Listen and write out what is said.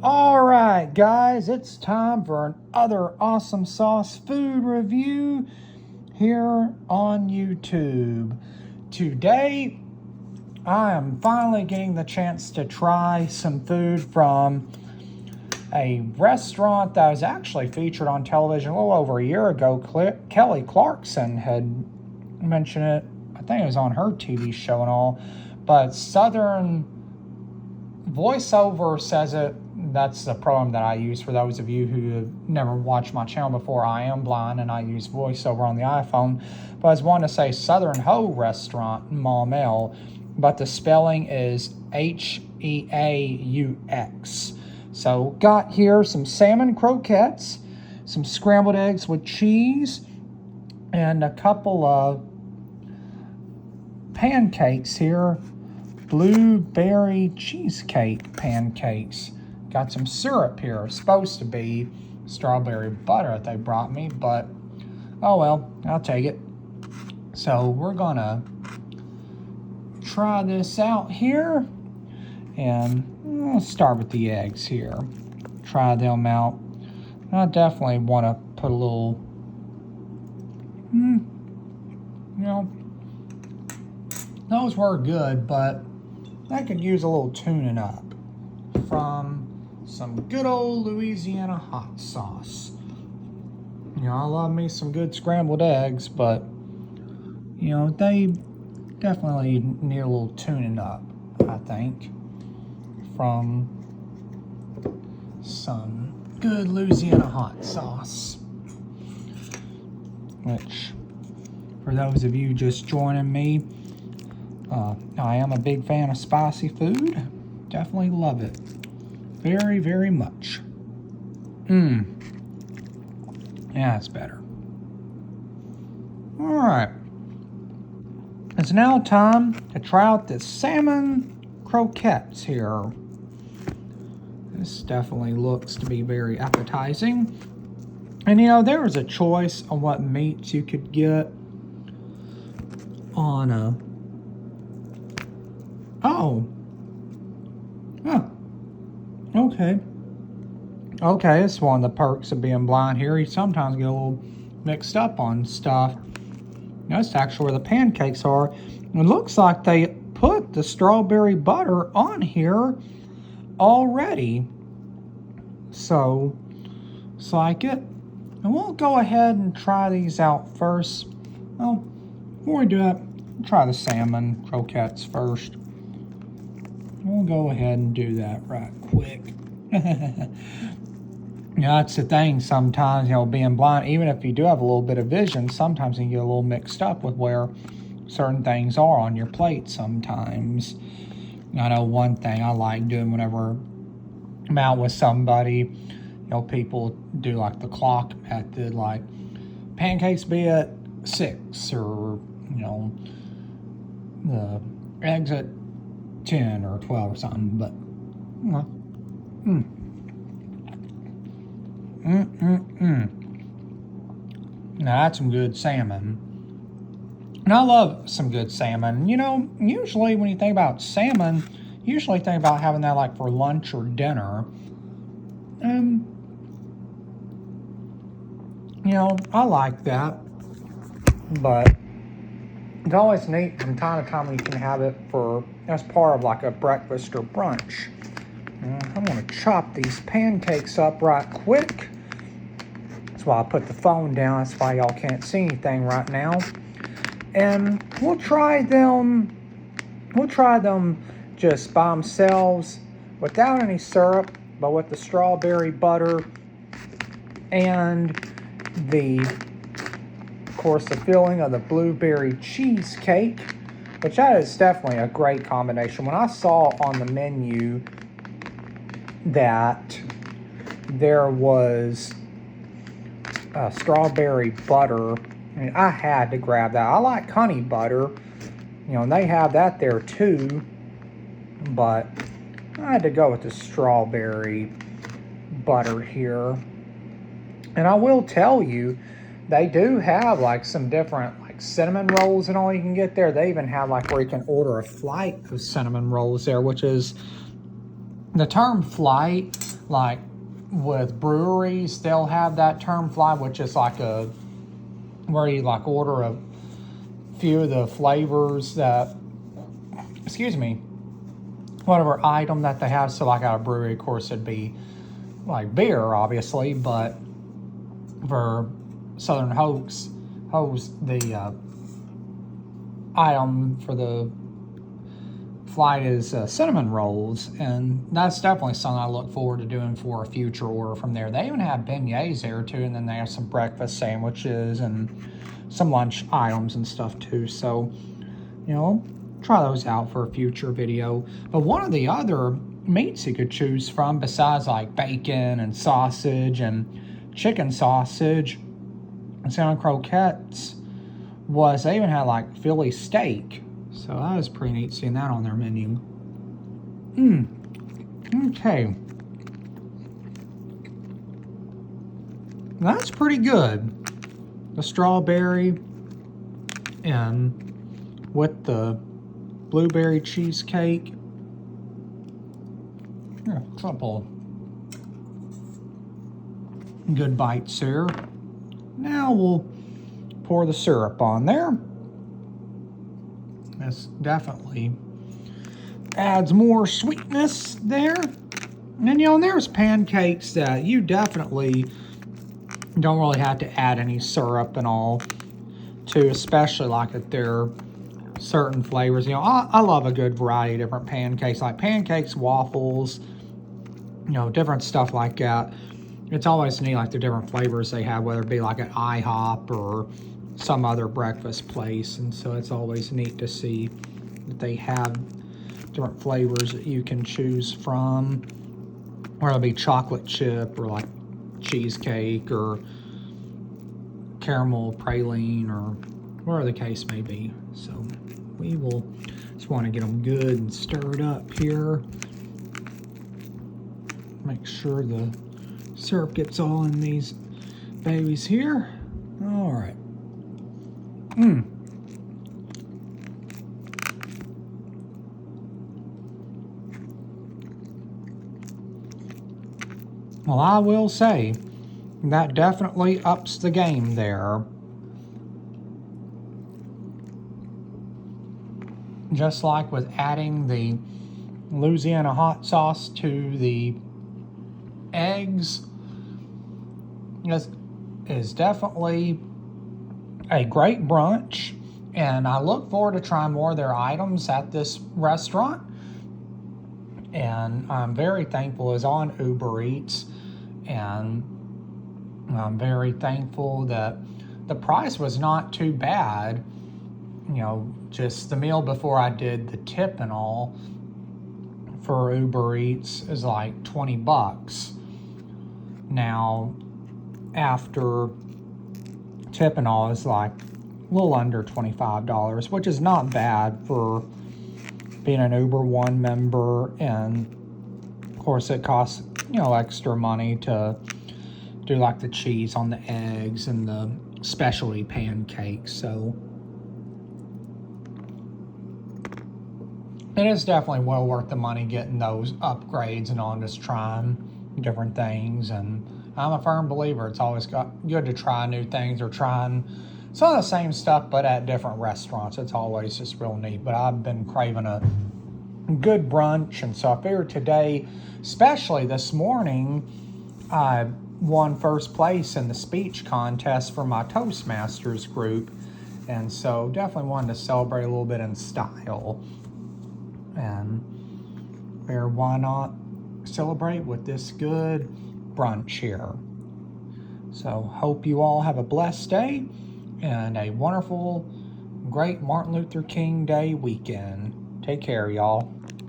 All right, guys, it's time for another awesome sauce food review here on YouTube. Today, I am finally getting the chance to try some food from a restaurant that was actually featured on television a little over a year ago. Kelly Clarkson had mentioned it. I think it was on her TV show and all, but Southern voiceover says it. That's the program that I use for those of you who have never watched my channel before. I am blind and I use voiceover on the iPhone. But I was wanting to say Southern Ho Restaurant, Maumelle, but the spelling is Heaux. So got here some salmon croquettes, some scrambled eggs with cheese, and a couple of pancakes here. Blueberry cheesecake pancakes. Got some syrup here. It's supposed to be strawberry butter that they brought me, but oh well, I'll take it. So we're gonna try this out here, and I'll start with the eggs here. Try them out. I definitely want to put a little, those were good, but I could use a little tuning up from some good old Louisiana hot sauce. I love me some good scrambled eggs, but they definitely need a little tuning up, I think, from some good Louisiana hot sauce. Which, for those of you just joining me, I am a big fan of spicy food. Definitely love it. Very, very much. Yeah, it's better. Alright. It's now time to try out the salmon croquettes here. This definitely looks to be very appetizing. And there was a choice on what meats you could get on a... Oh, okay. Okay, it's one of the perks of being blind here. You sometimes get a little mixed up on stuff. That's actually where the pancakes are. It looks like they put the strawberry butter on here already. So, it's like it. And we'll go ahead and try these out first. Well, before we do that, we'll try the salmon croquettes first. We'll go ahead and do that right quick. That's the thing sometimes, being blind, even if you do have a little bit of vision, sometimes you get a little mixed up with where certain things are on your plate sometimes. I know one thing I like doing whenever I'm out with somebody, people do like the clock method, like pancakes be at 6 or, the eggs at 10 or 12 or something, but Now that's some good salmon. And I love some good salmon. Usually when you think about salmon, you usually think about having that like for lunch or dinner. I like that, but it's always neat from time to time when you can have it as part of like a breakfast or brunch. I'm going to chop these pancakes up right quick. That's why I put the phone down. That's why y'all can't see anything right now. And we'll try them just by themselves without any syrup, but with the strawberry butter and of course, the filling of the blueberry cheesecake, which that is definitely a great combination. When I saw on the menu that there was strawberry butter, I had to grab that. I like honey butter, and they have that there too, but I had to go with the strawberry butter here. And I will tell you, they do have like some different like cinnamon rolls and all you can get there. They even have like where you can order a flight of cinnamon rolls there, which is the term flight, like with breweries, they'll have that term flight, which is like where you like order a few of the flavors that, excuse me, whatever item that they have. So like at a brewery, of course, it'd be like beer, obviously, but for Southern Hopes, the item for the flight is cinnamon rolls, and that's definitely something I look forward to doing for a future order from there. They even have beignets there too, and then they have some breakfast sandwiches and some lunch items and stuff too. So, you know, try those out for a future video. But one of the other meats you could choose from, besides like bacon and sausage and chicken sausage and salmon croquettes, was they even had like Philly steak. So that was pretty neat seeing that on their menu. Okay. That's pretty good. The strawberry and with the blueberry cheesecake. Here, a couple good bites there. Now we'll pour the syrup on there. This definitely adds more sweetness there. And you know, there's pancakes that you definitely don't really have to add any syrup and all to, especially like if they're certain flavors. You know, I love a good variety of different pancakes, like pancakes, waffles, you know, different stuff like that. It's always neat, like the different flavors they have, whether it be like an IHOP or some other breakfast place. And so it's always neat to see that they have different flavors that you can choose from, whether it'll be chocolate chip or like cheesecake or caramel praline or whatever the case may be. So we will just want to get them good and stirred up here. Make sure the syrup gets all in these babies here. All right. Well, I will say that definitely ups the game there. Just like with adding the Louisiana hot sauce to the eggs, this is definitely a great brunch, and I look forward to trying more of their items at this restaurant. And I'm very thankful it's on Uber Eats, and I'm very thankful that the price was not too bad. You know, just the meal before I did the tip and all for Uber Eats is like $20. Now, after tip and all is like a little under $25, which is not bad for being an Uber One member. And of course it costs, you know, extra money to do like the cheese on the eggs and the specialty pancakes. So it is definitely well worth the money getting those upgrades and on, just trying different things. And I'm a firm believer it's always good to try new things, or trying some of the same stuff but at different restaurants. It's always just real neat. But I've been craving a good brunch, and so I figured today, especially this morning, I won first place in the speech contest for my Toastmasters group, and so definitely wanted to celebrate a little bit in style. And figure why not celebrate with this good brunch here. So hope you all have a blessed day and a wonderful, great Martin Luther King Day weekend. Take care, y'all.